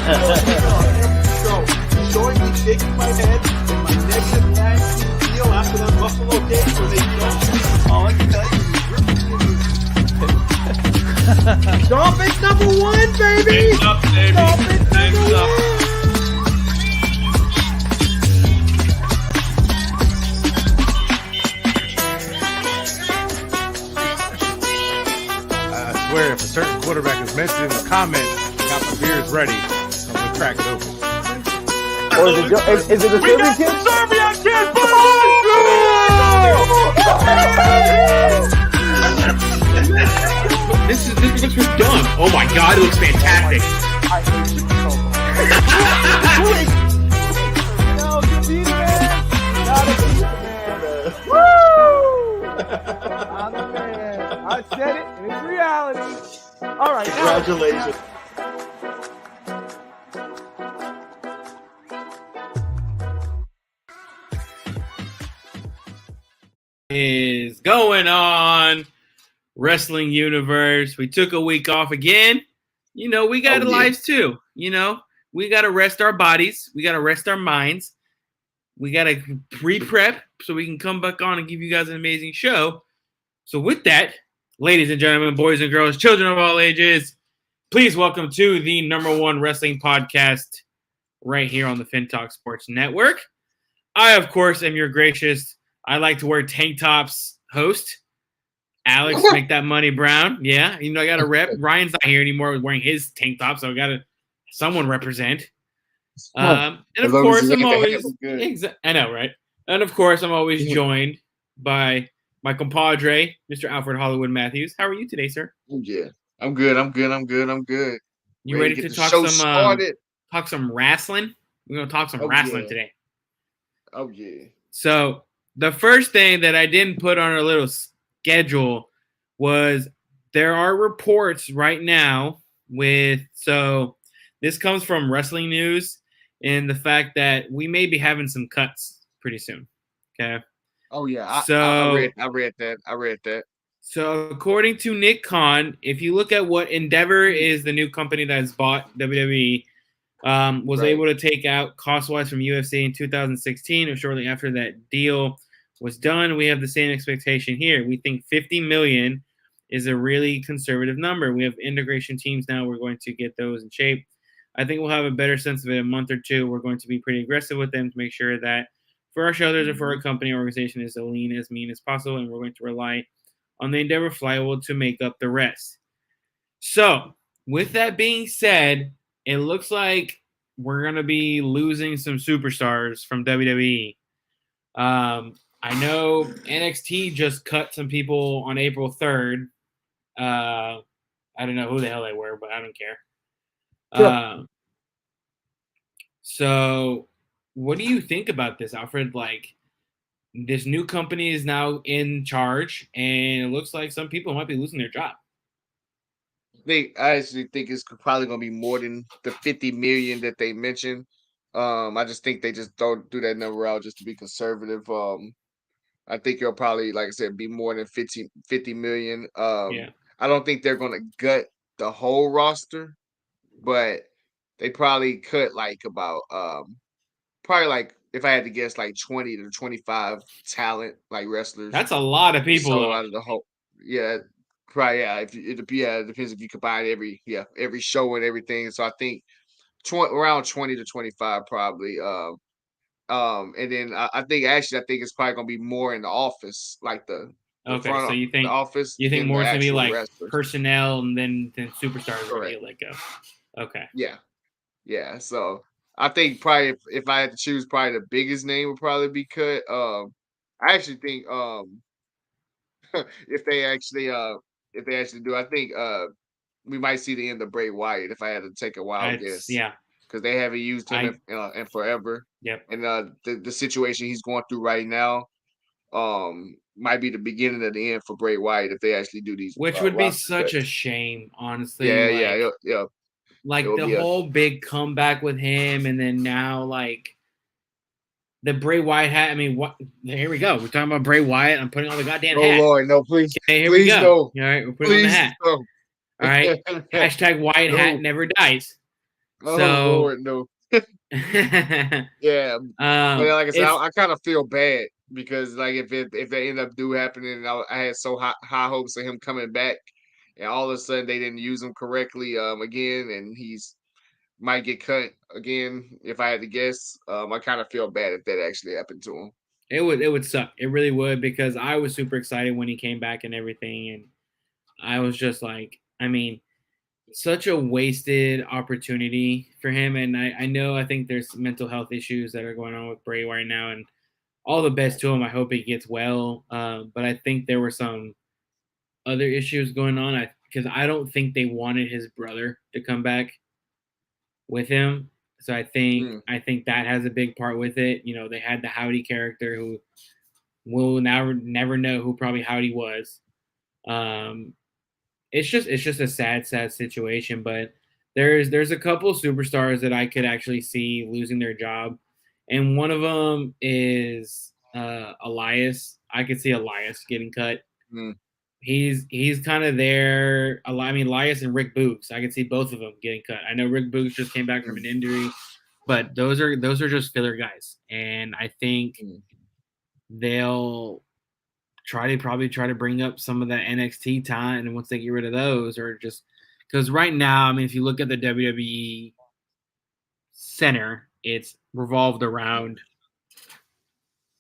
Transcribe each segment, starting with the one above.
So, showing me shaking my head and my negative attitude feel after that Buffalo game where they don't. All I can tell you is Dolphins number one, baby! Things up, baby. Dolphins Things number up. one! I swear, if a certain quarterback is mentioned in the comments, got my beers ready. I'm gonna crack it open. Or is it a Serbian kid? Serbian kid, This looks done. Oh my god, it looks fantastic. I'm the man. I said it, and it's reality. All right, congratulations. Is going on, Wrestling Universe? We took a week off again. You know, we got lives too. You know, we got to rest our bodies. We got to rest our minds. We got to pre-prep so we can come back on and give you guys an amazing show. So with that, ladies and gentlemen, boys and girls, children of all ages, please welcome to the number one wrestling podcast right here on the FinTalk Sports Network. I, of course, am your gracious, I like to wear tank tops host, Alex, make that money brown. Yeah, you know, I got to rep. Ryan's not here anymore wearing his tank top, so I got to someone represent. And of course, I'm always I know, right? And of course, I'm always joined by my compadre, Mr. Alfred Hollywood Matthews. How are you today, sir? Oh, yeah, I'm good. You ready to talk some wrestling? We're gonna talk some wrestling today. Oh yeah. So the first thing that I didn't put on our little schedule was there are reports right now so this comes from Wrestling News and the fact that we may be having some cuts pretty soon. Okay. Oh yeah. I read that. So according to Nick Khan, if you look at what Endeavor is, the new company that has bought WWE, was able to take out cost-wise from UFC in 2016 or shortly after that deal was done. We have the same expectation here. We think $50 million is a really conservative number. We have integration teams now. We're going to get those in shape. I think we'll have a better sense of it in a month or two. We're going to be pretty aggressive with them to make sure that for our shows and for our company organization is as lean, as mean as possible, and we're going to rely on the Endeavor flywheel to make up the rest. So, with that being said, it looks like we're going to be losing some superstars from WWE. I know NXT just cut some people on April 3rd. I don't know who the hell they were, but I don't care. Sure. So what do you think about this, Alfred? Like, this new company is now in charge, and it looks like some people might be losing their job. I actually think it's probably going to be more than the 50 million that they mentioned. I just think they just don't do that number out just to be conservative. I think it'll probably, like I said, be more than 50 million. I don't think they're going to gut the whole roster, but they probably cut like about probably like, if I had to guess, like 20 to 25 talent, like wrestlers. That's a lot of people. So out of the whole, probably, it depends if you combine every show and everything. So I think around 20 to 25 probably. And then I think it's probably gonna be more in the office, like the front so you think the office. You think more it's gonna be like wrestlers. Personnel and then superstars are gonna let go. Okay. Yeah. So I think probably if I had to choose, probably the biggest name would probably be cut. I actually think if they actually do, I think we might see the end of Bray Wyatt if I had to take a wild guess. Yeah. Because they haven't used him in forever. Yep. And the situation he's going through right now might be the beginning of the end for Bray Wyatt if they actually do these. Which would be such a shame, honestly. Yeah. Like the whole big comeback with him, and then now like the Bray Wyatt hat. I mean, what? Here we go. We're talking about Bray Wyatt. I'm putting on the goddamn hat. Oh Lord, no, please. Okay, here please we go. No. All right, we're putting on the hat. No. All right. Hashtag Wyatt hat never dies. Oh So, Lord, no. Yeah, but like I said, it's I kind of feel bad because like if they end up do happening, and I had so high hopes of him coming back, and all of a sudden they didn't use him correctly again, and he's might get cut again. If I had to guess, I kind of feel bad if that actually happened to him. it would suck. It really would, because I was super excited when he came back and everything, and I was just like, I mean, such a wasted opportunity for him. And I know, I think there's mental health issues that are going on with Bray right now, and all the best to him. I hope he gets well. But I think there were some other issues going on. Because I don't think they wanted his brother to come back with him. So Mm, I think that has a big part with it. You know, they had the Howdy character, who we'll now never know who probably Howdy was. Um, it's just a sad situation. But there's a couple superstars that I could actually see losing their job, and one of them is Elias. I could see Elias getting cut. mm, He's kind of there. I mean, Elias and Rick Boogs. I could see both of them getting cut. I know Rick Boogs just came back from mm, an injury, but those are just filler guys, and I think mm. they'll probably try to bring up some of that NXT talent, and once they get rid of those, or just because right now, I mean, if you look at the WWE center, it's revolved around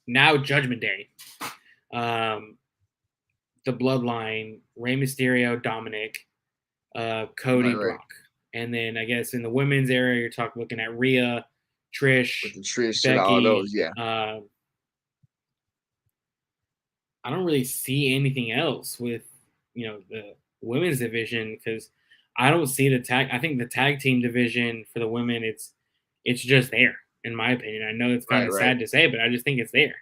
now Judgment Day, um, the Bloodline, Rey Mysterio, Dominic, Right, Cody, right. Brock, and then I guess in the women's area, you're looking at Rhea, With Trish, the Trish and all those, Becky. yeah. I don't really see anything else with the women's division, because I don't see the tag. I think the tag team division for the women, it's just there, in my opinion. I know it's kind Right, of right. sad to say, but I just think it's there.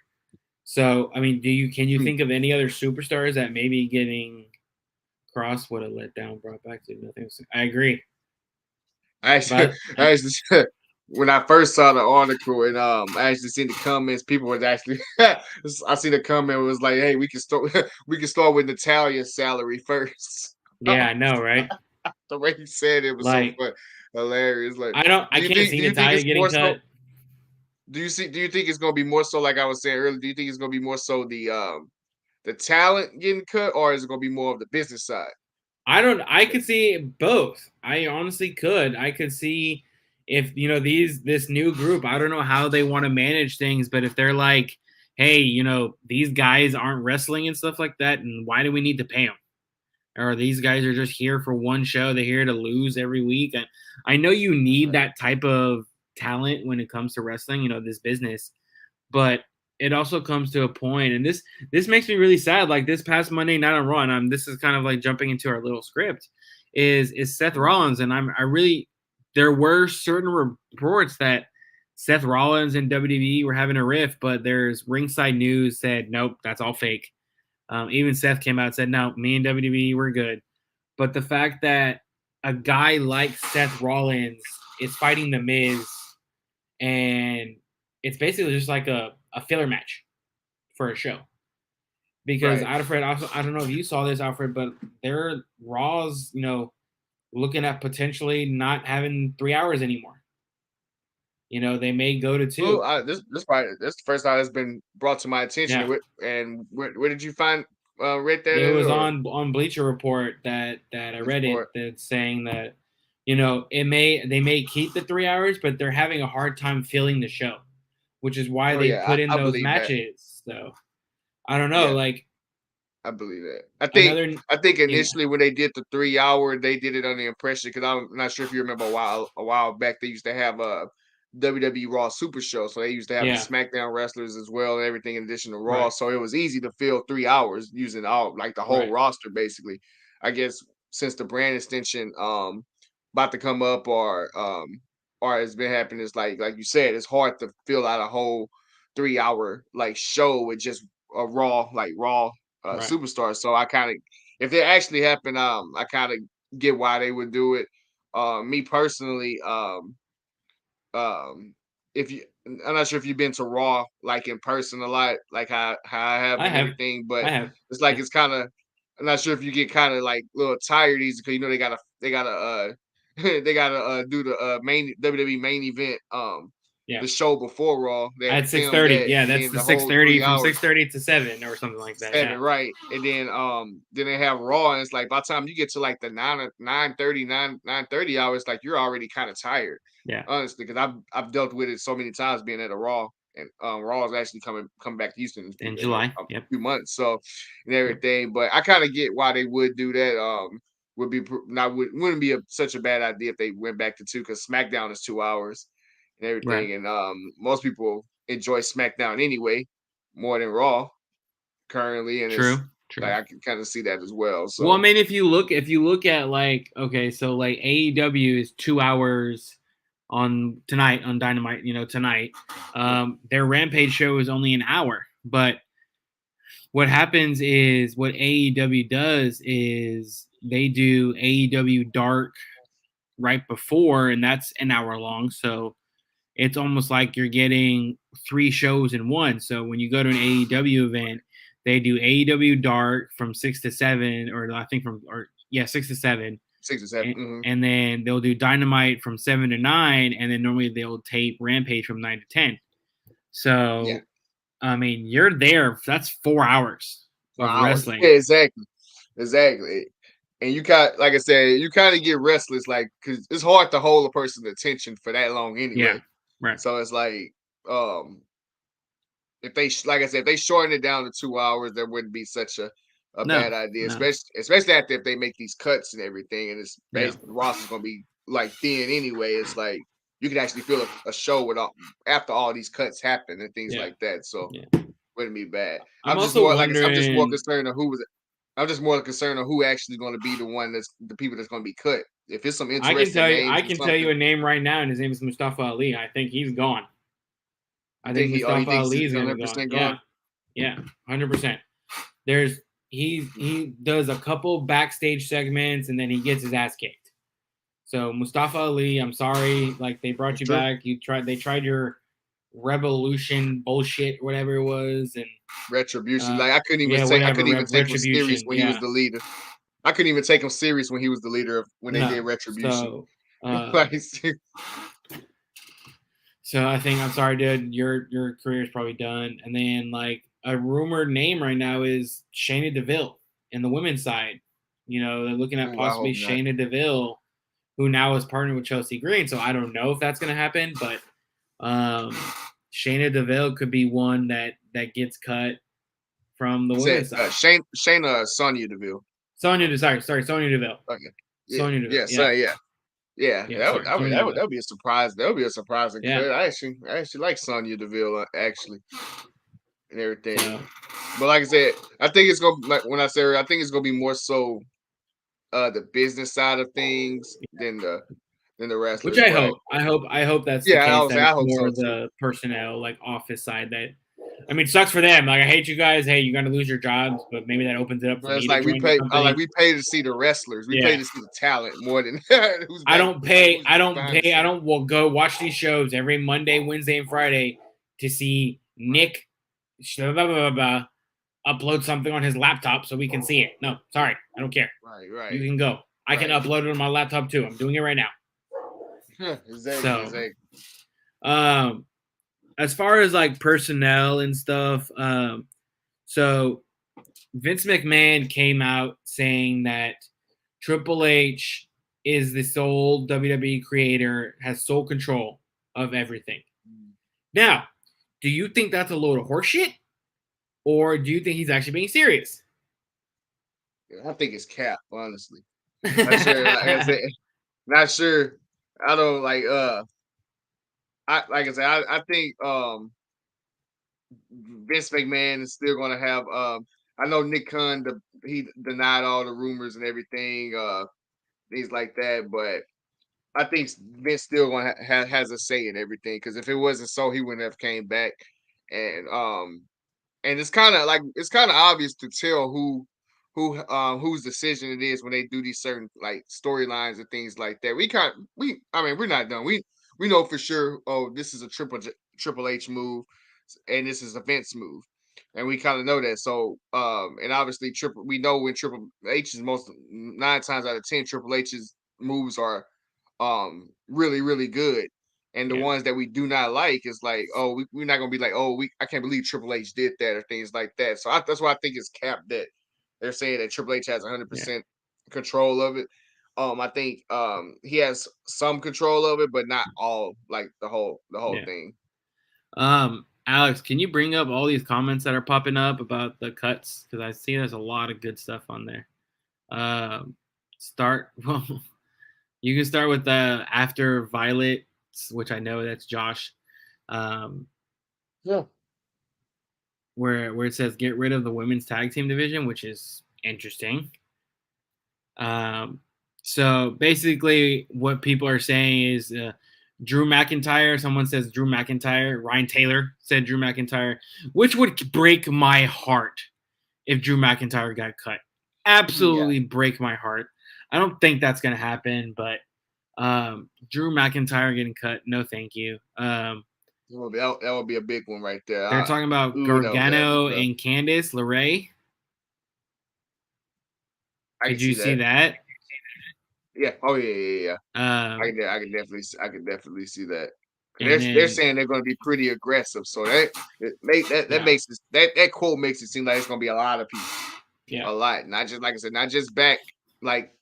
So I mean, can you Hmm. think of any other superstars that maybe getting Cross would have let down, brought back to nothing? I agree, I actually, but I actually when I first saw the article and I actually seen the comments, people was actually I see the comment was like, "Hey, we can start we can start with Natalia's salary first." yeah, I know, right? The way he said it was so Like, fun, hilarious. Like, I can't see do you think Natalia it's getting more so? cut. Do you think it's gonna be more so like I was saying earlier? Do you think it's gonna be more so the talent getting cut, or is it gonna be more of the business side? I could see both. I honestly could. I could see if, this new group, I don't know how they want to manage things, but if they're like, hey, these guys aren't wrestling and stuff like that, and why do we need to pay them? Or these guys are just here for one show. They're here to lose every week. And I know you need Right. that type of talent when it comes to wrestling, this business, but it also comes to a point, and this makes me really sad. Like this past Monday night on Raw, and this is kind of like jumping into our little script, is Seth Mhm. Rollins, and I really, there were certain reports that Seth Rollins and WWE were having a rift, but there's ringside news said nope, that's all fake. Even Seth came out and said no, me and WWE we're good. But the fact that a guy like Seth Rollins is fighting The Miz, and it's basically just like a filler match for a show. Because Right. Alfred, also, I don't know if you saw this, Alfred, but their Raws, looking at potentially not having 3 hours anymore. They may go to Well, two. this probably this the first time it's been brought to my attention. Yeah. And where did you find read that It in was or on Bleacher Report that I which read it, part? that's saying that they may keep the 3 hours, but they're having a hard time filling the show, which is why Oh they yeah, put in I those believe that. matches. So I don't know, Yeah, like I believe that. another I think yeah initially when they did the 3 hour, they did it on the impression because I'm not sure if you remember a while back they used to have a WWE Raw Super Show, so they used to have the yeah SmackDown wrestlers as well and everything in addition to Raw. right So it was easy to fill 3 hours using all like the whole right roster basically. I guess since the brand extension about to come up or has been happening, it's like you said, it's hard to fill out a whole 3 hour like show with just a raw right superstar. So I kind of, if it actually happened, I kind of get why they would do it. Me personally, um, if you, I'm not sure if you've been to Raw like in person a lot, like how I have I and have everything, but I have it's like yeah it's kind of. I'm not sure if you get kind of like a little tired easy because you know they gotta they gotta do the main WWE main event. Yeah. The show before Raw. They had At to film 6:30. that, Yeah, and that's then the the whole 6:30 3 from hours. 6:30 to 7 or something like that. 7, Yeah. right. And then they have Raw, and it's like by the time you get to like the 9:30 hours, like you're already kind of tired. Yeah. Honestly, because I've dealt with it so many times being at a Raw, and Raw is actually coming back to Houston In July. a Yep. few months, so and everything. But I kind of get why they would do that. Wouldn't be such a bad idea if they went back to 2, because SmackDown is 2 hours and everything, Right. and most people enjoy SmackDown anyway more than Raw currently, and it's True. like I can kind of see that as well. So Well, I mean, if you look at like, okay, so like AEW is 2 hours on tonight on Dynamite, tonight. Their Rampage show is only an hour, but what happens is what AEW does is they do AEW Dark right before, and that's an hour long. So it's almost like you're getting 3 shows in one. So when you go to an AEW event, they do AEW Dark from 6 to 7, or I think 6 to 7. 6 or 7. And then they'll do Dynamite from 7 to 9, and then normally they'll tape Rampage from 9 to 10. So, Yeah. I mean, you're there. That's 4 hours of wrestling. Yeah, exactly. And you like I said, you kind of get restless, like, because it's hard to hold a person's attention for that long anyway. Yeah, right. So it's like, if they, like I said, if they shorten it down to 2 hours, there wouldn't be such a bad idea, especially after if they make these cuts and everything, and it's based the roster's gonna be like thin anyway. It's like you can actually feel a show after all these cuts happen and things like that. So wouldn't be bad. I'm just more concerned of I'm just more concerned of who actually going to be the people that's going to be cut. If it's some interesting I can tell you a name right now, and his name is Mustafa Ali. I think he's gone. I think Mustafa Ali is going to be gone. Yeah, 100%. He does a couple backstage segments, and then he gets his ass kicked. So Mustafa Ali, I'm sorry, like they brought you back. They tried your Revolution bullshit, whatever it was, and Retribution. Like I couldn't even take him serious when he was the leader. I couldn't even take him serious when he was the leader when they did Retribution. So I think, I'm sorry, dude, your career is probably done. And then like a rumored name right now is Shayna Deville in the women's side. They're looking at possibly Shayna Deville, who now is partnered with Chelsea Green. So I don't know if that's going to happen, but Shayna Deville could be one that gets cut from the women's side. Sonya Deville. Sonya Deville. Okay. Yeah. Sonya Deville. Yeah. That would be a surprise. That would be a surprising cut. I actually like Sonya Deville actually, and everything. Yeah. But like I said, I think it's gonna, like when I say I think it's gonna be more so the business side of things than the wrestlers. Which I hope that's the case. I hope more so the personnel, like office side. That, I mean, sucks for them. Like I hate you guys. Hey, you're gonna lose your jobs, but maybe that opens it up for me. It's like we pay to see the wrestlers. We pay to see the talent more than who's. We'll go watch these shows every Monday, Wednesday, and Friday to see Nick upload something on his laptop so we can see it. No, sorry, I don't care. Right. You can go. I can upload it on my laptop too. I'm doing it right now. Exactly. As far as like personnel and stuff, so Vince McMahon came out saying that Triple H is the sole WWE creator, has sole control of everything. Now, do you think that's a load of horseshit, or do you think he's actually being serious? I think it's cap, honestly. Not sure. Like I said, not sure. I don't like. I think Vince McMahon is still going to have. I know Nick Khan. He denied all the rumors and everything, things like that. But I think Vince still going to has a say in everything. Because if it wasn't so, he wouldn't have came back. And it's kind of obvious to tell whose decision it is when they do these certain like storylines and things like that. We're not done. We know for sure, this is a Triple H move and this is a Vince move. And we kind of know that. So and obviously we know when Triple H is 9 times out of 10 Triple H's moves are really, really good. And the Yeah. ones that we do not like is like, oh, we're not gonna be like, oh, I can't believe Triple H did that or things like that. So that's why I think it's capped that they're saying that Triple H has 100% control of it. I think he has some control of it, but not all, like the whole thing. Alex, can you bring up all these comments that are popping up about the cuts? Because I see there's a lot of good stuff on there. Well, you can start with the after Violet, which I know that's Josh. Yeah. Where it says get rid of the women's tag team division, which is interesting. So basically, what people are saying is Drew McIntyre. Someone says Drew McIntyre. Ryan Taylor said Drew McIntyre, which would break my heart if Drew McIntyre got cut. Absolutely break my heart. I don't think that's going to happen, but Drew McIntyre getting cut, no thank you. That would be a big one right there. They're talking about Gargano and Candice LeRae. Did you see that? Yeah. Oh yeah. I can definitely see that. They're saying they're going to be pretty aggressive, so that makes that quote makes it seem like it's going to be a lot of people. Yeah, a lot. Not just like I said, not just back like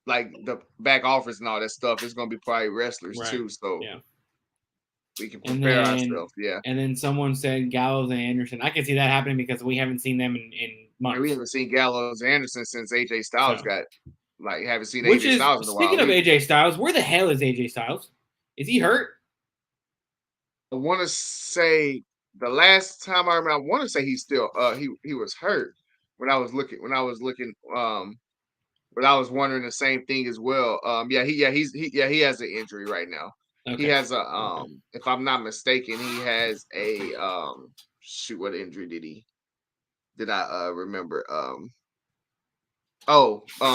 the back office and all that stuff. It's going to be probably wrestlers too. So we can prepare ourselves. Yeah. And then someone said Gallows and Anderson. I can see that happening because we haven't seen them in months. Yeah, we haven't seen Gallows and Anderson since AJ Styles got. Like, haven't seen AJ Styles in a while. Speaking of AJ Styles, where the hell is AJ Styles? Is he hurt? I want to say the last time I remember, I want to say he's still he was hurt when I was looking but I was wondering the same thing as well. He has an injury right now. Okay. He has a if I'm not mistaken, he has a what injury did I remember?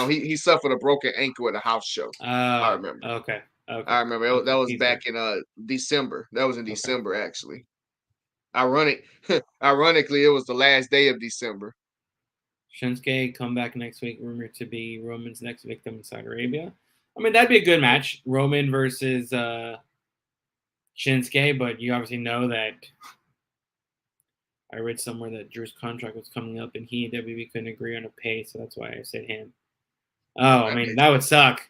He suffered a broken ankle at a house show. I remember. Okay. I remember that was back in December. That was in December actually. Ironically, it was the last day of December. Shinsuke come back next week, rumored to be Roman's next victim in Saudi Arabia. I mean, that'd be a good match, Roman versus Shinsuke, but you obviously know that I read somewhere that Drew's contract was coming up and he and WWE couldn't agree on a pay, so that's why I said him. Oh, I mean, that would suck.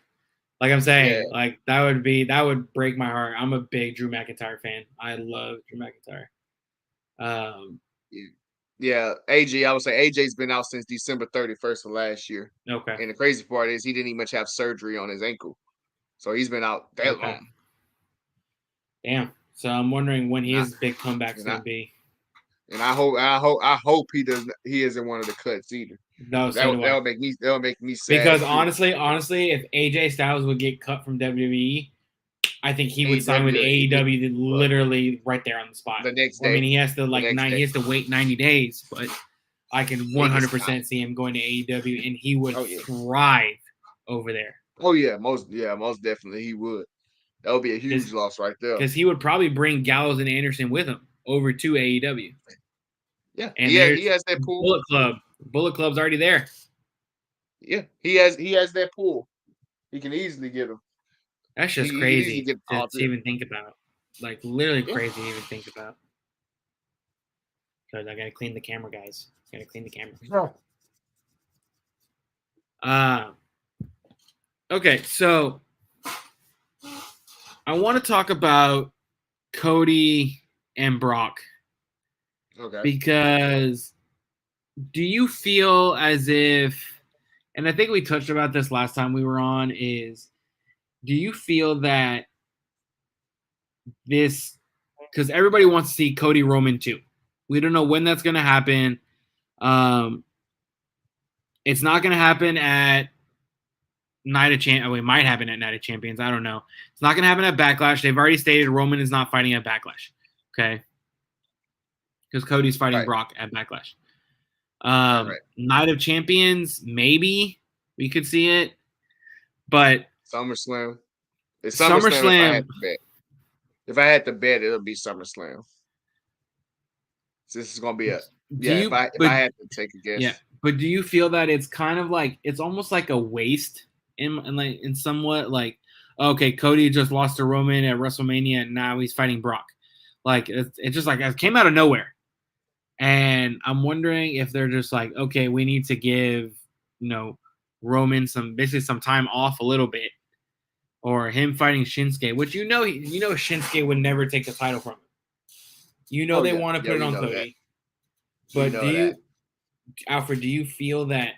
Like I'm saying, like that would break my heart. I'm a big Drew McIntyre fan. I love Drew McIntyre. Yeah, AJ, I would say AJ's been out since December 31st of last year. Okay. And the crazy part is he didn't even have surgery on his ankle. So he's been out that long. Damn. So I'm wondering when his big comeback's gonna be. And I hope he isn't one of the cuts either. No, that'll make me sad. Because honestly, if AJ Styles would get cut from WWE, I think he would sign with AEW literally right there on the spot. The next day. I mean, he has to wait 90 days, but I can 100% see him going to AEW, and he would thrive over there. Oh yeah, most definitely he would. That would be a huge loss right there. Because he would probably bring Gallows and Anderson with him over to AEW. Yeah, and he has that pool. Bullet Club. Bullet Club's already there. Yeah, he has that pool. He can easily get him. That's just crazy to even think about. Like, literally crazy to even think about. Because I gotta clean the camera, guys. Gotta clean the camera. Okay, so I want to talk about Cody and Brock. Okay. Because do you feel as if, and I think we touched about this last time we were on, is do you feel that this, because everybody wants to see Cody Roman too. We don't know when that's going to happen. It's not going to happen at Night of Champions. It might happen at Night of Champions. I don't know. It's not going to happen at Backlash. They've already stated Roman is not fighting at Backlash. Okay. Because Cody's fighting Brock at Backlash. Night of Champions, maybe we could see it. But SummerSlam. SummerSlam. If I had to bet, it'll be SummerSlam. So this is gonna be if I had to take a guess. Yeah, but do you feel that it's kind of like it's almost like a waste in somewhat like, okay, Cody just lost to Roman at WrestleMania, and now he's fighting Brock. Like it's just like it came out of nowhere, and I'm wondering if they're just like, okay, we need to give Roman some time off a little bit, or him fighting Shinsuke, which Shinsuke would never take the title from him. They want to put it on Cody. But Alfred, do you feel that,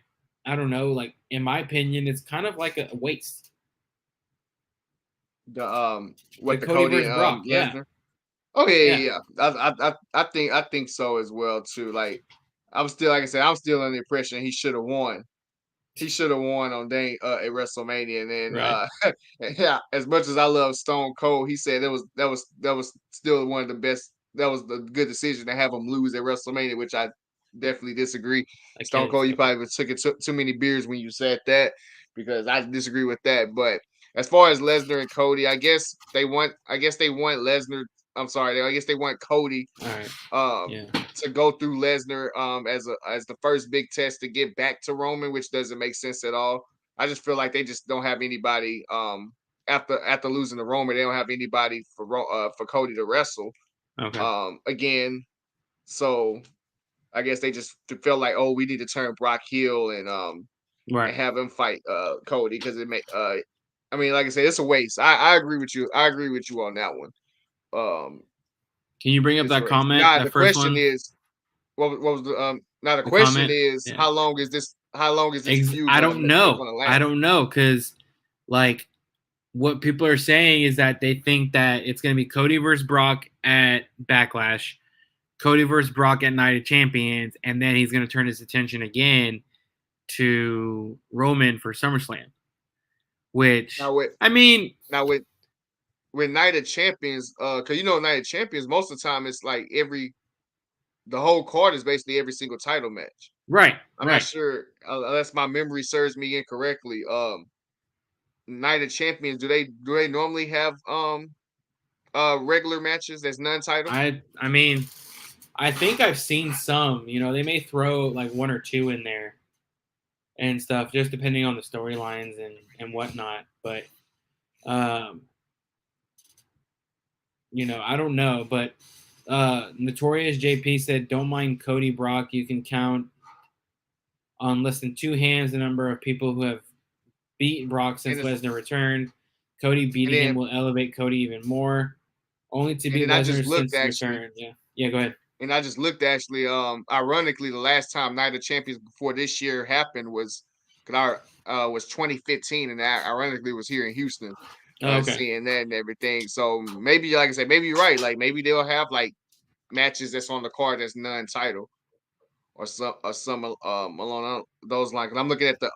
I don't know, like in my opinion, it's kind of like a waste? The Cody versus Brock, Lesnar? Oh yeah. I think so as well too. Like I'm still under the impression he should have won. He should have won on at WrestleMania, and then right. yeah. As much as I love Stone Cold, he said that was still one of the best. That was the good decision to have him lose at WrestleMania, which I definitely disagree. Stone Cold, you probably took it too many beers when you said that, because I disagree with that. But as far as Lesnar and Cody, I guess they want Lesnar. I'm sorry, I guess they want Cody to go through Lesnar as the first big test to get back to Roman, which doesn't make sense at all. I just feel like they just don't have anybody after losing to Roman, they don't have anybody for Cody to wrestle again. So I guess they just felt like, oh, we need to turn Brock heel and have him fight Cody, because it may I mean, like I said, it's a waste. I agree with you. I agree with you on that one. Can you bring up that comment? Now, that the first question one? is, what was the now the question comment? is, how long is this feud? I don't know. I don't know, because like what people are saying is that they think that it's going to be Cody versus Brock at Backlash, Cody versus Brock at Night of Champions, and then he's going to turn his attention again to Roman for SummerSlam. Which with Night of Champions, because Night of Champions, most of the time it's like the whole card is basically every single title match. Right. I'm not sure, unless my memory serves me incorrectly. Night of Champions, do they normally have regular matches that's non-title? I mean, I think I've seen some. They may throw like one or two in there and stuff, just depending on the storylines and whatnot. But I don't know. But Notorious JP said, "Don't mind Cody Brock. You can count on less than two hands the number of people who have beat Brock since Lesnar returned. Cody beating him will elevate Cody even more. Only to beat Lesnar since return." Yeah, go ahead. And I just looked, actually, ironically, the last time Night of Champions before this year happened was 2015, and that ironically was here in Houston. Seeing that and everything. So maybe, like I said, maybe you're right. Like maybe they'll have like matches that's on the card that's non-title, or some along those lines. And I'm looking at the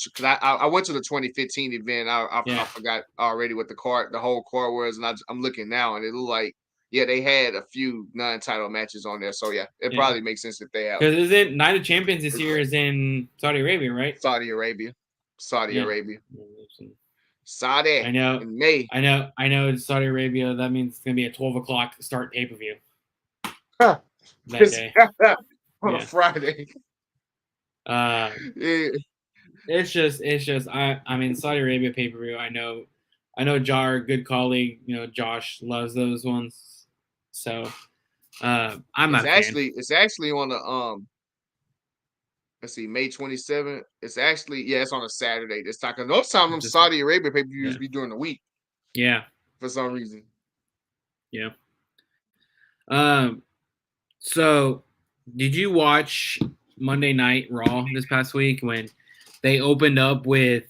because I went to the 2015 event. I forgot already what the whole card was, and I'm looking now, and it looked like they had a few non-title matches on there. So it probably makes sense if they have. Because isn't Night of Champions this year is in Saudi Arabia, right? Saudi Arabia. Saudi. I know. In May. I know. It's Saudi Arabia. That means it's gonna be a 12 o'clock start pay-per-view. That day. On a Friday. It's just I mean, Saudi Arabia pay-per-view. I know Jar, good colleague, Josh loves those ones. So I'm not it's actually on the let's see, May 27th. It's actually it's on a Saturday this time. Because most time them Saudi Arabia pay-per-views be during the week. Yeah. For some reason. Yeah. So did you watch Monday Night Raw this past week when they opened up with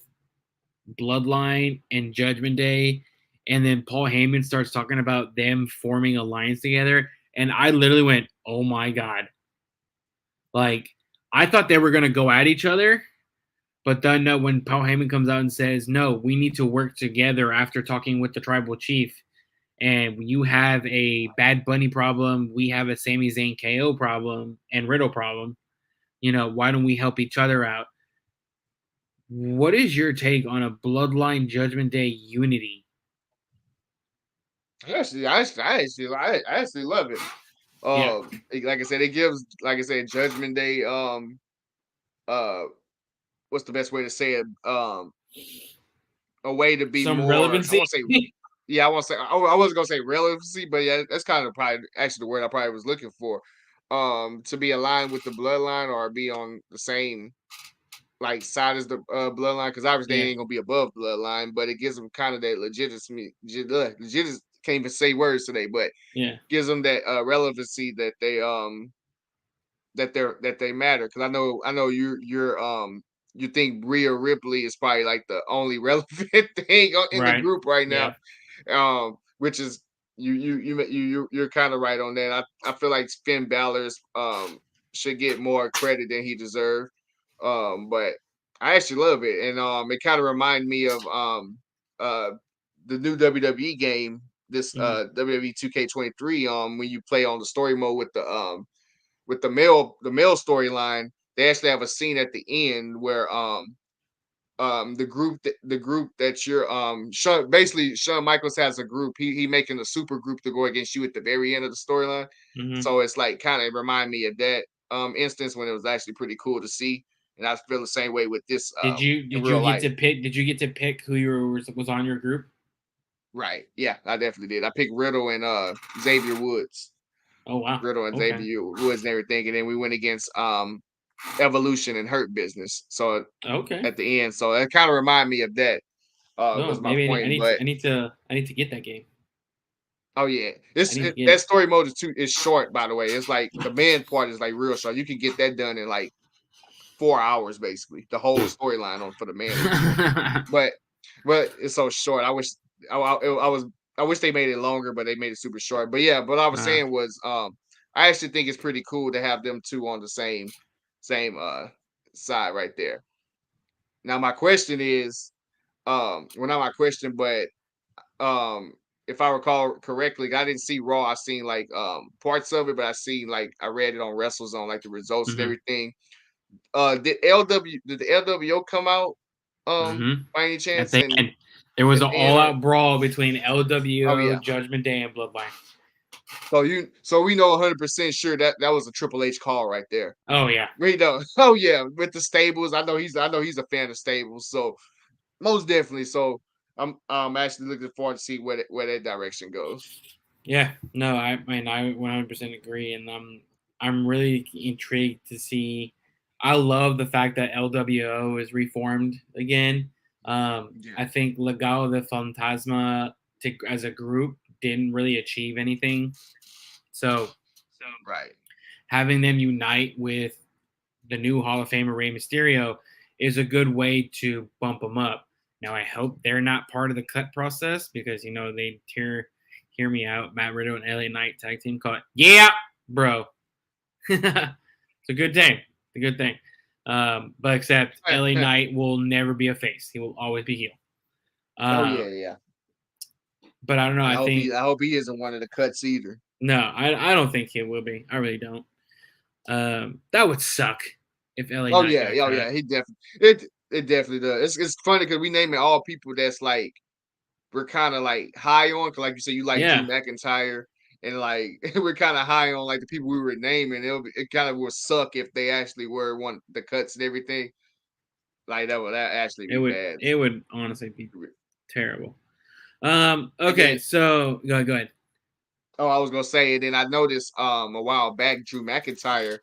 Bloodline and Judgment Day, and then Paul Heyman starts talking about them forming alliance together, and I literally went, "Oh my God." Like, I thought they were going to go at each other, but then when Paul Heyman comes out and says, "No, we need to work together after talking with the tribal chief, and you have a Bad Bunny problem, we have a Sami Zayn KO problem and Riddle problem, why don't we help each other out?" What is your take on a Bloodline Judgment Day unity? I actually love it. Like I said, it gives, Judgment Day, what's the best way to say it? a way to be Some more. relevancy. I want to say, yeah, I want to say. I wasn't gonna say relevancy, but yeah, that's kind of probably actually the word I probably was looking for. To be aligned with the bloodline or be on the same like side as the bloodline, because obviously they Yeah. ain't gonna be above bloodline, but it gives them kind of that legitimacy. Can't even say words today, but Yeah. gives them that relevancy that they matter. Because I know you think Rhea Ripley is probably like the only relevant thing in the Right. group right now, Yeah. which is you're kind of right on that. I feel like Finn Balor should get more credit than he deserved, but I actually love it, and it kind of reminded me of uh the new WWE game, this WWE 2K23, when you play on the story mode with the male storyline. They actually have a scene at the end where the group that you're Shawn Michaels has a group. He making a super group to go against you at the very end of the storyline. Mhm. So it's like kind of remind me of that instance when it was actually pretty cool to see. And I feel the same way with this Did you in real life. Did you get to pick who was on your group? Right. Yeah, I definitely did. I picked Riddle and Xavier Woods. Oh wow. Riddle and Okay. Xavier Woods and everything. And then we went against Evolution and Hurt Business. So Okay. at the end. So it kind of reminded me of that. No, Was my maybe point. But I need to get that game. oh yeah, I need to get that it. story mode is short, by the way. It's like the man part is like real short. You can get that done in like 4 hours, basically. The whole storyline on for the man. but it's so short. I wish they made it longer, but they made it super short. But yeah, what I was saying was I actually think it's pretty cool to have them two on the same side right there. Now my question is, well, not my question, but um if I recall correctly, I didn't see Raw. I seen like parts of it, but I read it on WrestleZone, like the results and Mhm. everything. Did the LWO come out Mhm. by any At chance? the And end, there was at an the end, all-out brawl between oh LWO, yeah. Judgment Day, and Bloodline. So we know 100% sure that was a Triple H call right there. Oh yeah. We know. Oh yeah, with the stables. I know he's a fan of stables. So most definitely. So I'm actually looking forward to see where that direction goes. Yeah. No, I 100% agree, and I'm really intrigued to see. I love the fact that LWO is reformed again. I think Legado de Fantasma as a group didn't really achieve anything. So Right. having them unite with the new Hall of Famer Rey Mysterio is a good way to bump them up. Now, I hope they're not part of the cut process because, they hear me out. Matt Riddle and LA Knight tag team called, yeah, bro. It's a good thing. It's a good thing. But except LA Knight will never be a face. He will always be heel. Oh yeah. But I don't know. And I hope he isn't one of the cuts either. No, I don't think he will be. I really don't. That would suck if LA Oh Knight yeah, got cut. yeah. He definitely it definitely does. It's funny because we name it all people that's like we're kind of like high on. Cause like you said, you like Drew McIntyre, and like we're kind of high on like the people we were naming. It kind of would suck if they actually were one the cuts and everything. Like that actually be bad. It would honestly be terrible. And Okay, then, so go ahead. oh, I was gonna say, and then I noticed a while back Drew McIntyre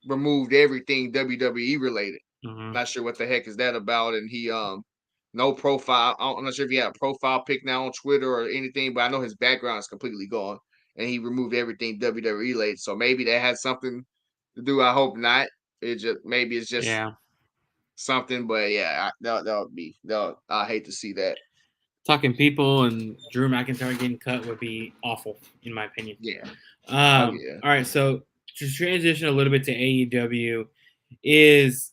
removed everything WWE related. Not sure what the heck is that about, and he no profile. I'm not sure if he had a profile pic now on Twitter or anything, but I know his background is completely gone, and he removed everything WWE related. So maybe that has something to do. I hope not. Maybe it's just something, but yeah, I hate to see that. Talking people and Drew McIntyre getting cut would be awful, in my opinion. Yeah. All right, so to transition a little bit to AEW, is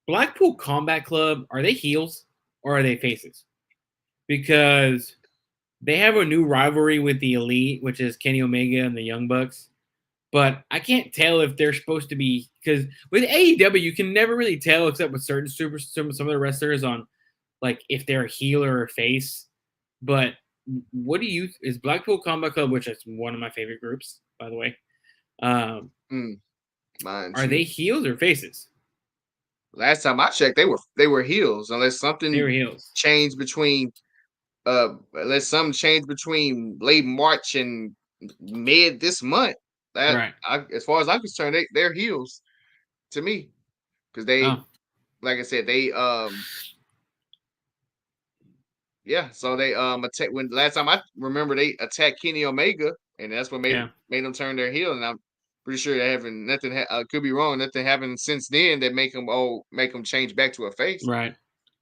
Blackpool Combat Club, are they heels or are they faces? Because they have a new rivalry with the Elite, which is Kenny Omega and the Young Bucks. But I can't tell if they're supposed to be, because with AEW, you can never really tell except with certain some of the wrestlers on like if they're a heel or a face. But what do you is Blackpool Combat Club, which is one of my favorite groups, by the way. Are they heels or faces? Last time I checked, they were heels unless something They were heels. changed between late March and mid this month. Right. As far as I'm concerned, they're heels to me because they, Oh, like I said, they yeah. So they attack when last time I remember they attacked Kenny Omega, and that's what yeah. made them turn their heel. And I'm pretty sure they haven't nothing. Could be wrong. Nothing happened since then that make them change back to a face. Right.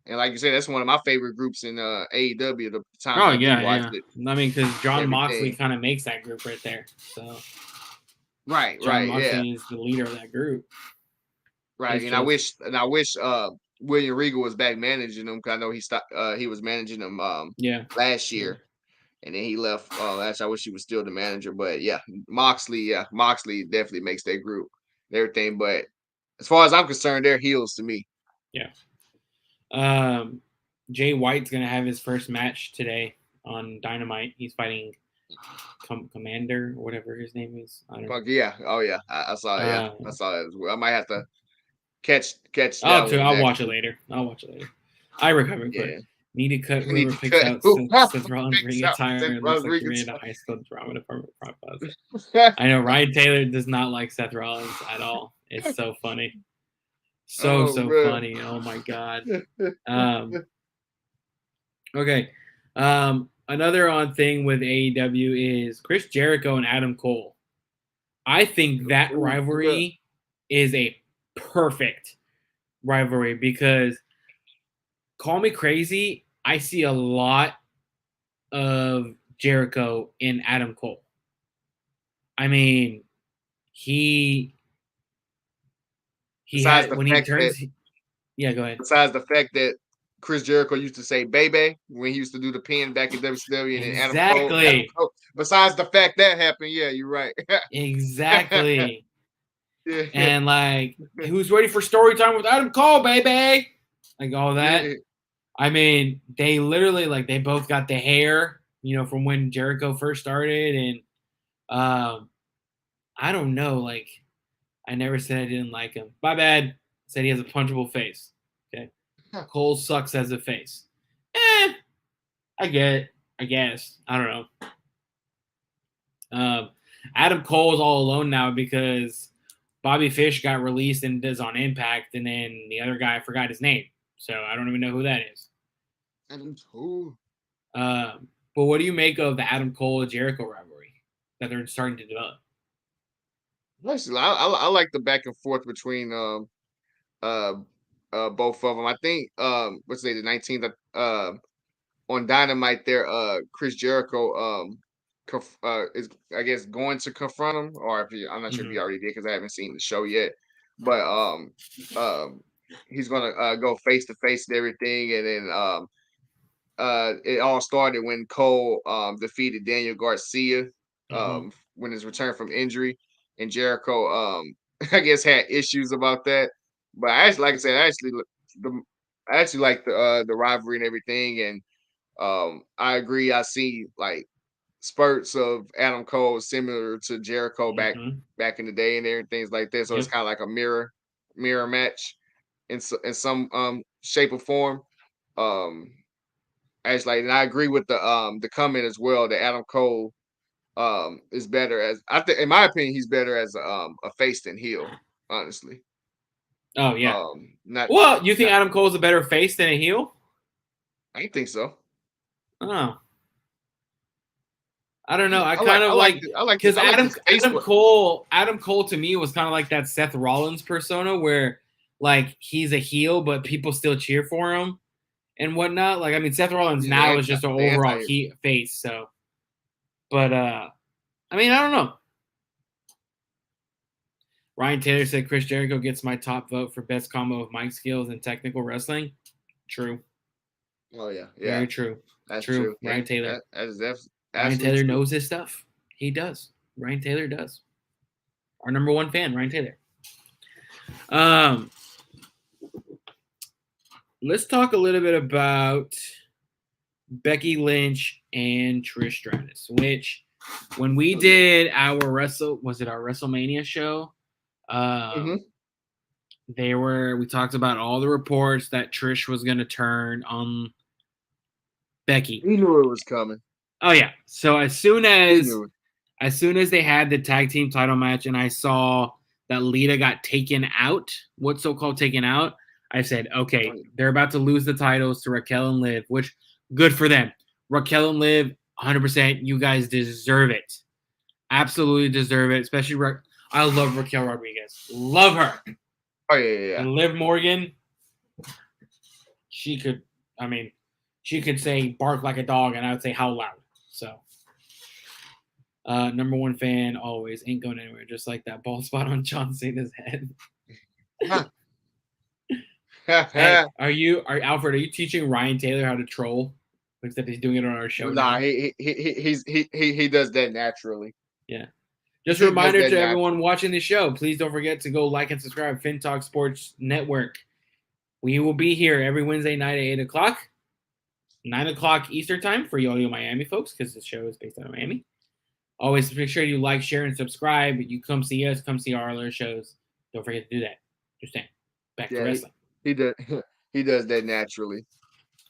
And like you said, that's one of my favorite groups in AEW. The times Oh, I do yeah, watch yeah. it, I mean, because John Moxley everything. kind of makes that group right there. So Right, John right, yeah, Moxley is the leader of that group. right. It's And just I wish William Regal was back managing them because I know he stopped. He was managing them yeah. last year, and then he left last. I wish he was still the manager, but yeah, Moxley definitely makes that group and everything. But as far as I'm concerned, they're heels to me. Yeah. Jay White's gonna have his first match today on Dynamite. He's fighting Commander or whatever his name is. I don't know. Fuck yeah, oh yeah, I saw it. Yeah, I saw it as well. I might have to catch that one I'll next watch it week. later. I recover quick. Yeah. Need to cut Need whoever to picks cut out who Seth Rollins picks ring out attire Seth and looks like Rollins you're ring in a high school drama department process. attire. I know Ryan Taylor does not like Seth Rollins at all. It's so funny. So man. funny. Oh my god. Okay. Another on thing with AEW is Chris Jericho and Adam Cole. I think that rivalry is a perfect rivalry because call me crazy, I see a lot of Jericho in Adam Cole. I mean, he Besides had the when he fact turns. that Yeah, go ahead. besides the fact that Chris Jericho used to say "baby" when he used to do the pin back in WCW, and then Exactly. Besides the fact that happened, yeah, you're right. Exactly. Yeah. And like, who's ready for story time with Adam Cole, baby? Like all that. Yeah. I mean, they literally like they both got the hair, from when Jericho first started, and I don't know, like I never said I didn't like him. My bad. Said he has a punchable face. Okay. Cole sucks as a face. I get it. I guess. I don't know. Adam Cole's all alone now because Bobby Fish got released and is on Impact, and then the other guy, I forgot his name. So I don't even know who that is. Adam Cole. But what do you make of the Adam Cole Jericho rivalry that they're starting to develop? Actually, I like the back and forth between both of them. I think what's the 19th on Dynamite there Chris Jericho is I guess going to confront him, or I'm not sure if he already did because I haven't seen the show yet, but he's gonna go face to face and everything, and then it all started when Cole defeated Daniel Garcia when his return from injury, and Jericho I guess had issues about that. But I actually, like I said, I actually like the rivalry and everything, and I agree. I see like spurts of Adam Cole similar to Jericho back in the day and things like that. So it's kind of like a mirror match in some shape or form. Actually, and I agree with the comment as well that Adam Cole is better as I think, in my opinion, he's better as a face than heel. Honestly. Oh yeah. Not. Well, you think Adam Cole's a better face than a heel? I think so. Oh. I don't know. I like because Adam Cole to me was kind of like that Seth Rollins persona where like he's a heel but people still cheer for him and whatnot. Like I mean Seth Rollins now is just an overall face. So, but I mean I don't know. Ryan Taylor said Chris Jericho gets my top vote for best combo of mic skills and technical wrestling. True. Oh yeah, very true. That's true. Ryan Taylor. Ryan Taylor knows his stuff. He does. Ryan Taylor does. Our number one fan, Ryan Taylor. Let's talk a little bit about Becky Lynch and Trish Stratus, which when we did our WrestleMania show, We talked about all the reports that Trish was going to turn on Becky. We knew it was coming. Oh yeah. So as soon We knew it. as they had the tag team title match and I saw that Lita got taken out, what's so-called taken out, I said, okay, they're about to lose the titles to Raquel and Liv, which good for them. Raquel and Liv, 100%, you guys deserve it. Absolutely deserve it, especially I love Raquel Rodriguez. Love her. Oh yeah. And Liv Morgan, she could say bark like a dog and I would say how loud. So number one fan always, ain't going anywhere, just like that bald spot on John Cena's head. Hey, Alfred, are you teaching Ryan Taylor how to troll? Except he's doing it on our show. Nah, he does that naturally. Yeah. Just a reminder to everyone watching the show, please don't forget to go like and subscribe Fin Talk Sports Network. We will be here every Wednesday night at 8 o'clock, 9 o'clock Eastern time for all you Miami folks, because the show is based out of Miami. Always make sure you like, share, and subscribe. You come see us, come see our other shows. Don't forget to do that. Just saying. Back to wrestling. He does that naturally.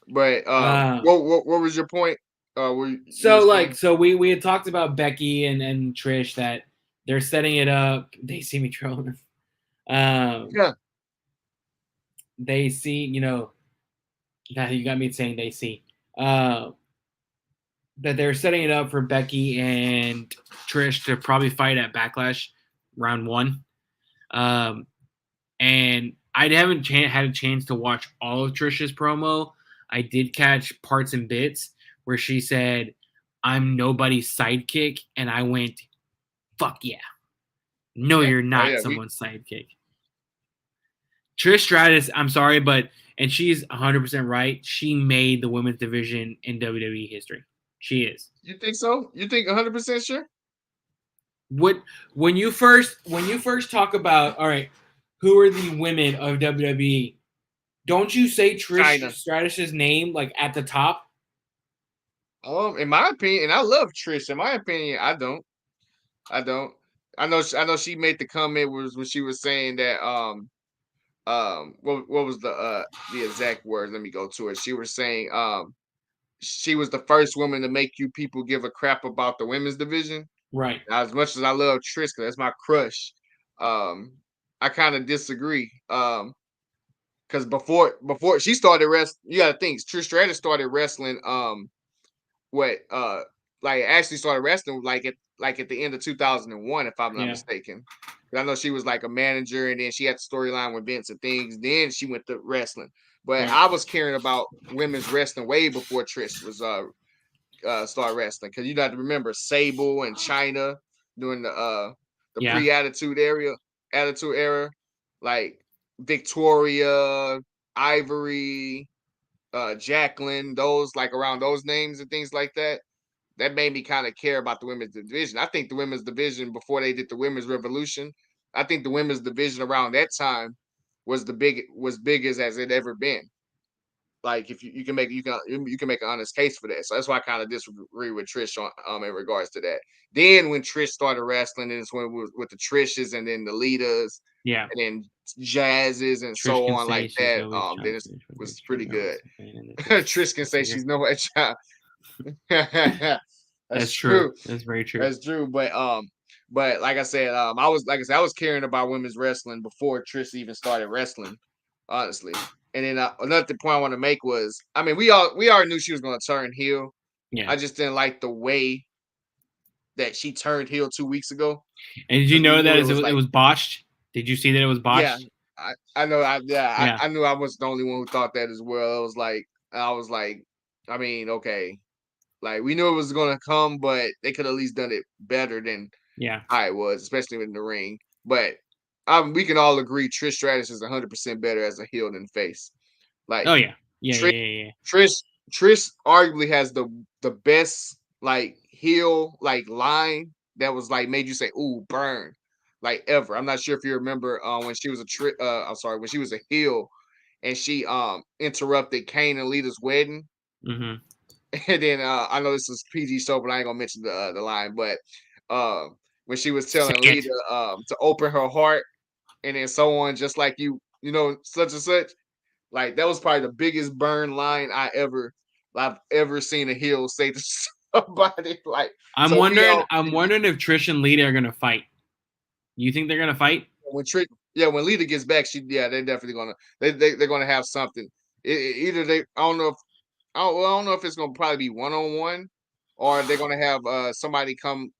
But what was your point? So we had talked about Becky and Trish that they're setting it up. They see me trolling. Yeah. They see, that you got me saying they see. That they're setting it up for Becky and Trish to probably fight at Backlash round 1. And I haven't had a chance to watch all of Trish's promo. I did catch parts and bits where she said, "I'm nobody's sidekick," and I went, "Fuck yeah. No, you're not someone's sidekick." Trish Stratus, I'm sorry, and she's 100% right. She made the women's division in WWE history. She is. You think so? You think 100% sure? When you first talk about, all right, who are the women of WWE? Don't you say Trish Stratus's name like at the top? In my opinion, and I love Trish. In my opinion, I don't. I know she made the comment was when she was saying that what was the exact words? Let me go to it. She was saying she was the first woman to make you people give a crap about the women's division. Right. Now, as much as I love Trish, because that's my crush, I kind of disagree. Because before she started wrestling, you got to think Trish Stratus started wrestling. Actually started wrestling like at the end of 2001, if I'm not mistaken. I know she was like a manager, and then she had the storyline with Vince and things. Then she went to wrestling. But I was caring about women's wrestling way before Trish was start wrestling, because you got to remember Sable and Chyna during the pre-attitude era, like Victoria, Ivory, Jacqueline, those like around those names and things like that. That made me kind of care about the women's division. I think the women's division, before they did the women's revolution, I think the women's division around that time was big as it ever been. Like, if you can make an honest case for that. So that's why I kind of disagree with Trish on in regards to that. Then when Trish started wrestling, and it's when it was with the Trishes and then the Litas, and then Jazzes and Trish so on like that. Then it was pretty good. Trish can say she's no child. That's true. That's very true. That's true. But like I said, I was caring about women's wrestling before Trish even started wrestling, honestly. And then another point I want to make was, I mean, we already knew she was going to turn heel. Yeah. I just didn't like the way that she turned heel 2 weeks ago. And did you know that it was botched? Did you see that it was botched? Yeah, I know. I knew I wasn't the only one who thought that as well. I was like, I mean, okay. Like, we knew it was going to come, but they could at least done it better than how it was, especially in the ring. But we can all agree Trish Stratus is 100% better as a heel than face. Like, Trish arguably has the best like heel like line that was like made you say "ooh, burn" like ever. I'm not sure if you remember when she was when she was a heel and she interrupted Kane and Lita's wedding. Mm-hmm. And then I know this is PG show, but I ain't gonna mention the line. But when she was telling Lita to open her heart, and then so on, just like you such and such. Like that was probably the biggest burn line I've ever seen a heel say to somebody. Like I'm so wondering if Trish and Lita are gonna fight. You think they're gonna fight? when when Lita gets back, they're definitely gonna they're gonna have something. Either I don't know if I don't know if it's gonna probably be 1-on-1 or they're gonna have somebody come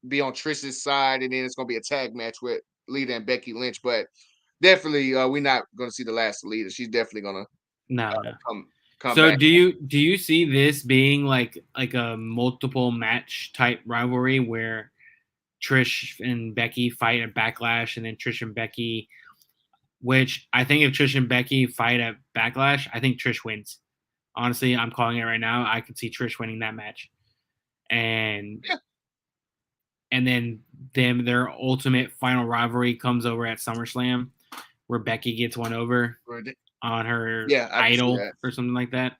be on Trish's side and then it's gonna be a tag match with Lita and Becky Lynch. But definitely we're not gonna see the last of Lita. She's definitely gonna No. come So back. do you see this being like a multiple match type rivalry where Trish and Becky fight at Backlash and then Trish and Becky, which I think if Trish and Becky fight at Backlash, I think Trish wins. Honestly, I'm calling it right now. I could see Trish winning that match. And then their ultimate final rivalry comes over at SummerSlam where Becky gets one over on her idol or something like that.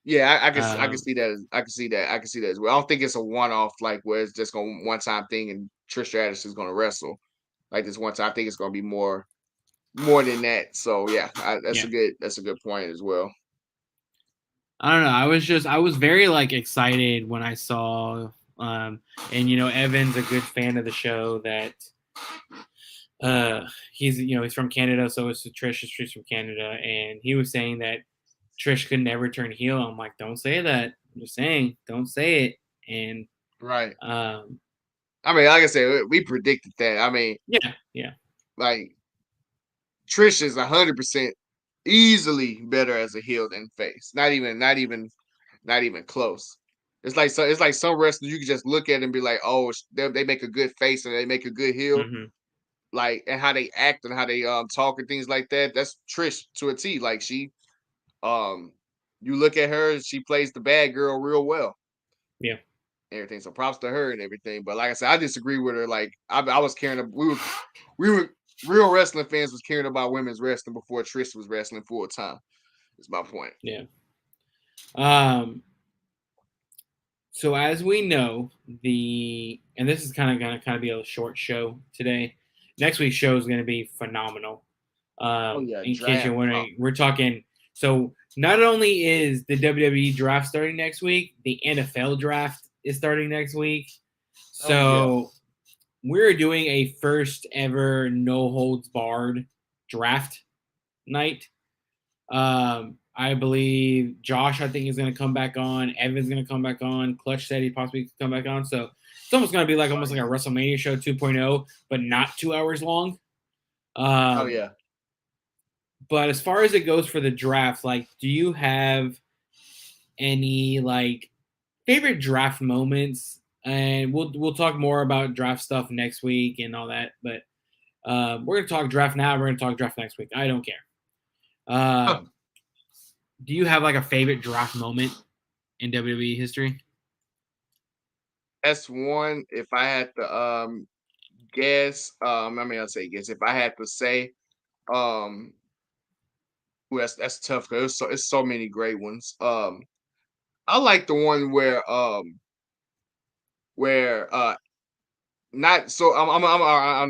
Yeah, I can see that. I can see that. I can see that as well. I don't think it's a one-off like where it's just going one time thing and Trish Stratus is going to wrestle like this one time. I think it's going to be more than that. So yeah, that's a good point as well. I don't know. I was very like excited when I saw, and Evan's a good fan of the show. That he's from Canada, so is Trish. Trish from Canada, and he was saying that Trish could never turn heel. I'm like, don't say that. I'm just saying, don't say it. And right. I mean, like I said, we predicted that. I mean, yeah. Like Trish is 100% easily better as a heel than face. Not even close. It's like some wrestlers you can just look at and be like, oh, they make a good face and they make a good heel. Mm-hmm. Like and how they act and how they talk and things like that. That's Trish to a T. Like she, you look at her, she plays the bad girl real well. Yeah. Everything. So props to her and everything. But like I said, I disagree with her. Like I was caring. We were real wrestling fans was caring about women's wrestling before Trish was wrestling full time. Is my point. Yeah. So as we know, and this is kind of be a short show today. Next week's show is going to be phenomenal. In case you're wondering, we're talking. So not only is the WWE draft starting next week, the NFL draft is starting next week. So we're doing a first ever no holds barred draft night. I believe Josh, I think, is going to come back on. Evan's going to come back on. Clutch said he possibly could come back on. So it's almost going to be almost like a WrestleMania show 2.0, but not 2 hours long. But as far as it goes for the draft, do you have any favorite draft moments? And we'll talk more about draft stuff next week and all that. But we're going to talk draft now. We're going to talk draft next week. I don't care. Do you have a favorite draft moment in WWE history? That's one. If I had to guess, I'll say guess. If I had to say, that's tough because it's so many great ones. I like the one where not so I know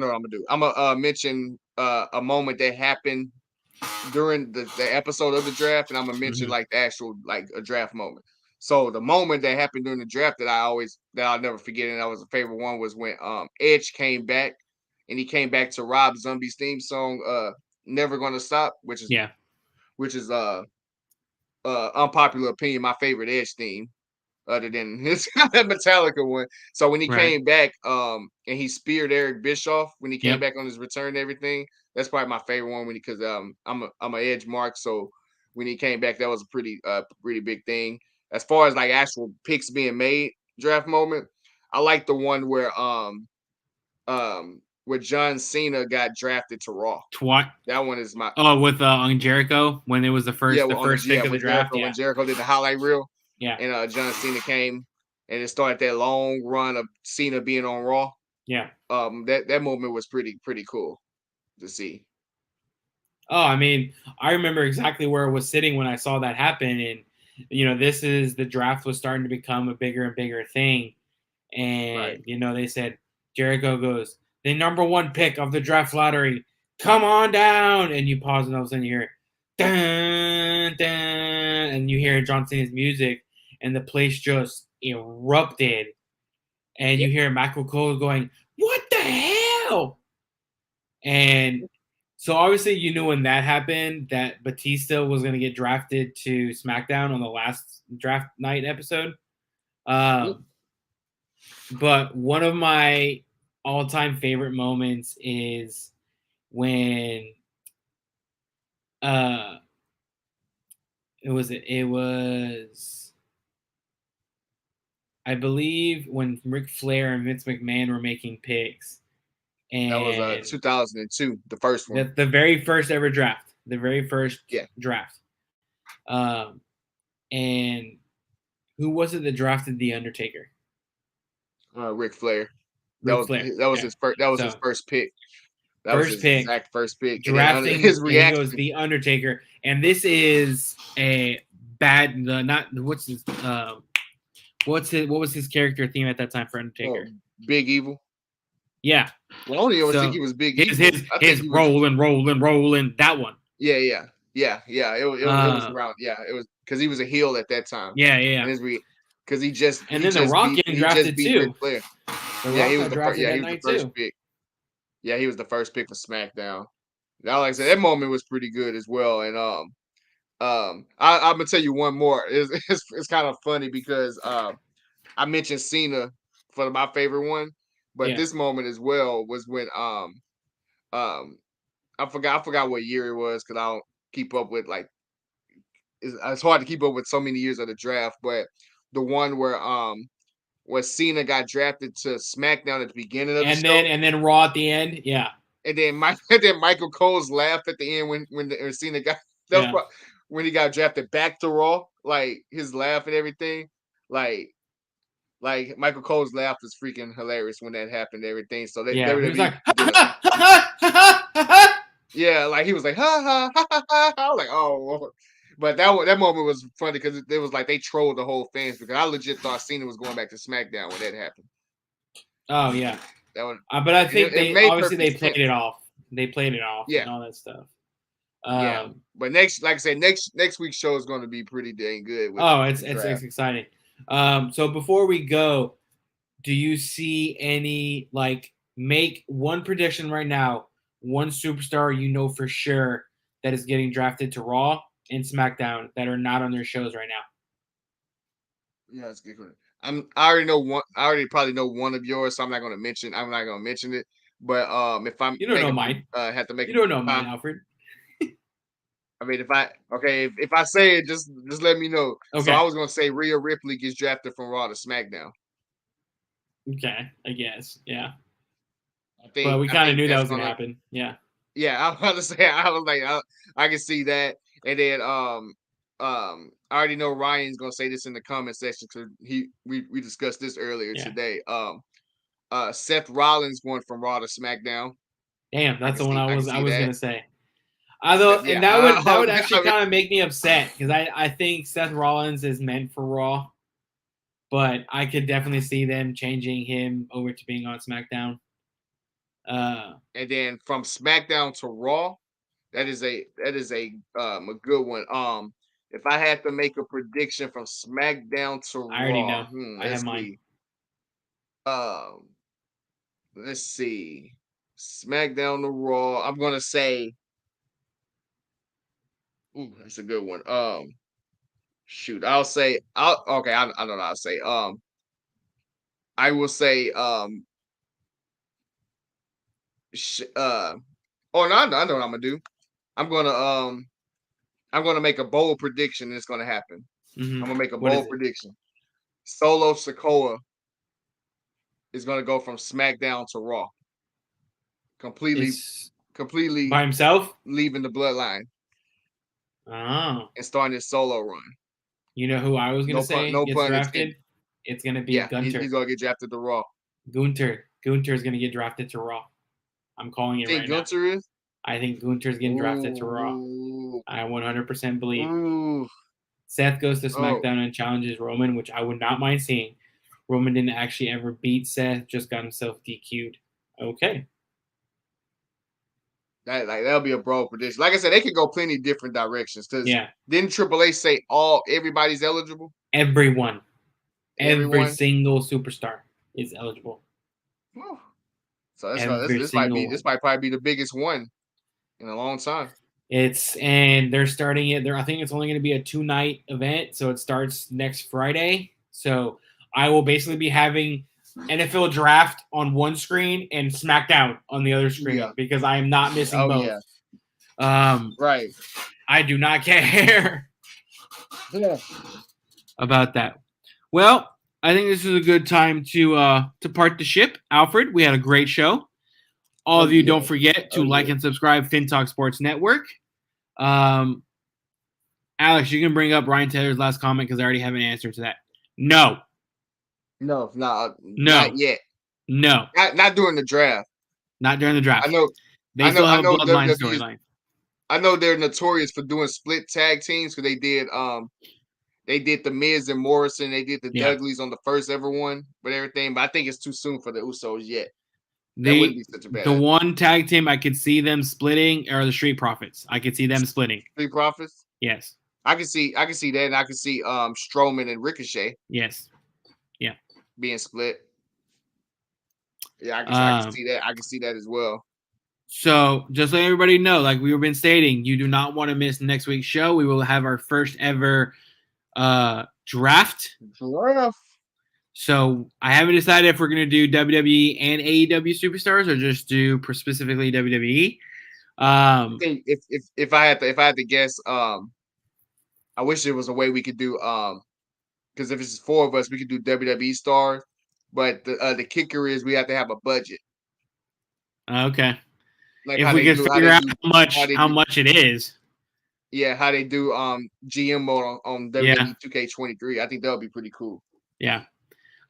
what I'm gonna do. I'm gonna mention a moment that happened during the episode of the draft, and I'm gonna mention the actual a draft moment. So the moment that happened during the draft that I'll never forget, and that was a favorite one, was when Edge came back, and he came back to Rob Zombie's theme song, "Never Gonna Stop," which is unpopular opinion, my favorite Edge theme, other than his Metallica one. So when he came back, and he speared Eric Bischoff when he came back on his return and everything, that's probably my favorite one because I'm an Edge mark. So when he came back, that was a pretty big thing. As far as actual picks being made, draft moment, I like the one where John Cena got drafted to Raw. That one is my with on Jericho when it was the first pick of the draft. When Jericho did the highlight reel. Yeah. And John Cena came and it started that long run of Cena being on Raw. Yeah. That moment was pretty cool to see. Oh, I mean, I remember exactly where I was sitting when I saw that happen. And, the draft was starting to become a bigger and bigger thing. And, they said, Jericho goes, the number one pick of the draft lottery, come on down, and you pause, and all of a sudden you hear, dun, dun, and you hear John Cena's music, and the place just erupted, and you hear Michael Cole going, what the hell? And so obviously you knew when that happened that Batista was going to get drafted to SmackDown on the last draft night episode. But one of my all-time favorite moments is when it was I believe when Ric Flair and Vince McMahon were making picks. And that was 2002, the first one. The very first ever draft. The very first draft. And who was it that drafted The Undertaker? Ric Flair. Ric Flair. That was his first. That was his first pick. That was his exact first pick. Drafting his reaction. He goes The Undertaker, and this is a bad. What was his character theme at that time for Undertaker? Big Evil. Yeah. Well, I only always think he was Big Evil. His rolling. That one. Yeah. It was around. Yeah, it was because he was a heel at that time. Yeah. Because he just and then The Rock getting drafted too. He was the first pick. Yeah, he was the first pick for SmackDown. Now, like I said, that moment was pretty good as well. And I'm gonna tell you one more. It's kind of funny because I mentioned Cena for my favorite one, but this moment as well was when I forgot what year it was because I don't keep up with it's hard to keep up with so many years of the draft, but the one where Cena got drafted to SmackDown at the beginning of the show. And then Raw at the end, yeah. And then Michael Cole's laugh at the end when Cena got when he got drafted back to Raw, like his laugh and everything, like Michael Cole's laugh was freaking hilarious when that happened and everything. So he was like, yeah, like he was like, ha ha ha ha ha. I was like, oh. But that moment was funny because it was like they trolled the whole fans because I legit thought Cena was going back to SmackDown when that happened. Oh yeah, that one. But I think they played it off. They played it off, and all that stuff. But next week's show is going to be pretty dang good. It's exciting. So before we go, do you see any make one prediction right now? One superstar for sure that is getting drafted to Raw and SmackDown that are not on their shows right now. Yeah, that's good. I already know one. I already probably know one of yours, so I'm not going to mention it. But if I'm, you don't know mine. Have to make. You don't know mine, Alfred. I mean, if I say it, just let me know. Okay. So I was going to say Rhea Ripley gets drafted from Raw to SmackDown. Okay, I guess, yeah. But we kind of knew that was going to happen. Yeah. Yeah, I was about to say. I was like, I can see that. And then I already know Ryan's gonna say this in the comment section because we discussed this earlier today. Seth Rollins going from Raw to SmackDown. Damn, that's the one I was gonna say. And that would actually kind of make me upset because I think Seth Rollins is meant for Raw, but I could definitely see them changing him over to being on SmackDown. And then from SmackDown to Raw. That is a good one. If I had to make a prediction from SmackDown to Raw, I already know. I have mine. Let's see. SmackDown to Raw. I'm gonna say. Ooh, that's a good one. Shoot, I'll say. I know what I'll say. I will say. Oh no, I know what I'm gonna do. I'm gonna make a bold prediction. It's gonna happen. Mm-hmm. I'm gonna make a bold prediction. Solo Sikoa is gonna go from SmackDown to Raw. Completely by himself, leaving the bloodline. Oh. And starting his solo run. You know who I was gonna say gets drafted? It's gonna be Gunther. He's gonna get drafted to Raw. Gunter is gonna get drafted to Raw. I'm calling it right now. Gunther is? I think Gunther's getting drafted to Raw. I 100% believe. Seth goes to SmackDown and challenges Roman, which I would not mind seeing. Roman didn't actually ever beat Seth, just got himself DQ'd. Okay. That'll be a broad prediction. Like I said, they could go plenty different directions. Because didn't Triple H say everybody's eligible? Everyone. Every Everyone? single superstar is eligible. Whew. So this might probably be the biggest one in a long time. And they're starting it. I think it's only going to be a 2-night event, so it starts next Friday. So I will basically be having NFL Draft on one screen and SmackDown on the other screen because I am not missing both. Yeah. Right. I do not care about that. Well, I think this is a good time to part the ship. Alfred, we had a great show. All of you, don't forget to like and subscribe FinTalk Sports Network. Alex, you can bring up Ryan Taylor's last comment because I already have an answer to that. No, not yet. No, not during the draft. Not during the draft. I know. They still have a bloodline storyline. I know they're notorious for doing split tag teams because they did the Miz and Morrison. They did the Dudleys on the first ever one, but everything. But I think it's too soon for the Usos yet. That wouldn't be such a bad idea. One tag team I could see them splitting are the Street Profits. I could see them splitting. Street Profits? Yes. I can see that, and I can see Strowman and Ricochet. Yes. Yeah. Being split. Yeah, I can see that. I can see that as well. So just let everybody know, like we've been stating, you do not want to miss next week's show. We will have our first ever draft. So I haven't decided if we're going to do WWE and AEW superstars or just do specifically WWE. If I had to guess, I wish there was a way we could do because if it's 4 of us, we could do WWE stars. But the kicker is we have to have a budget. Okay. Like if we can figure out how much it is. Yeah, how they do GM mode on WWE 2K23. I think that would be pretty cool. Yeah.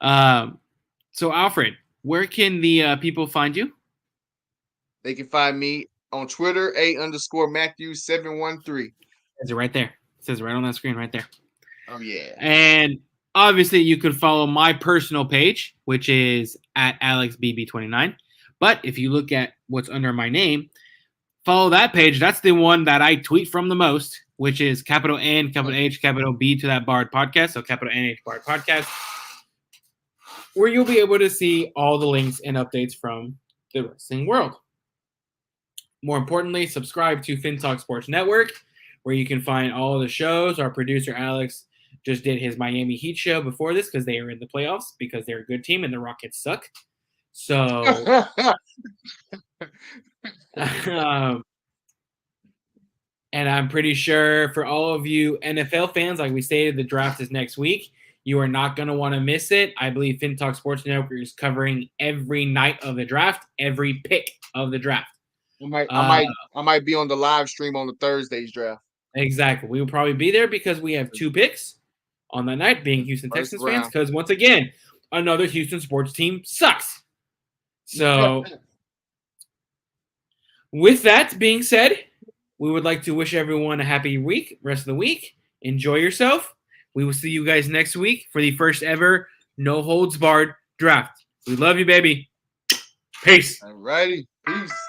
So Alfred, where can the people find you? They can find me on Twitter, _Matthew713. Is it right there? It says right on that screen right there. Oh yeah. And obviously you could follow my personal page, which is at AlexBB29. But if you look at what's under my name, follow that page. That's the one that I tweet from the most, which is capital N, capital H, capital B to that Barred podcast. So capital NH Barred podcast, where you'll be able to see all the links and updates from the wrestling world. More importantly, subscribe to FinTalk Sports Network, where you can find all of the shows. Our producer, Alex, just did his Miami Heat show before this because they are in the playoffs because they're a good team and the Rockets suck. So, and I'm pretty sure for all of you NFL fans, like we stated, the draft is next week. You are not going to want to miss it. I believe FinTalk Sports Network is covering every night of the draft, every pick of the draft. I might be on the live stream on the Thursday's draft. Exactly. We will probably be there because we have 2 picks on that night, being Houston Texans fans. Because once again, another Houston sports team sucks. So, with that being said, we would like to wish everyone a happy rest of the week. Enjoy yourself. We will see you guys next week for the first ever No Holds Barred draft. We love you, baby. Peace. All righty. Peace.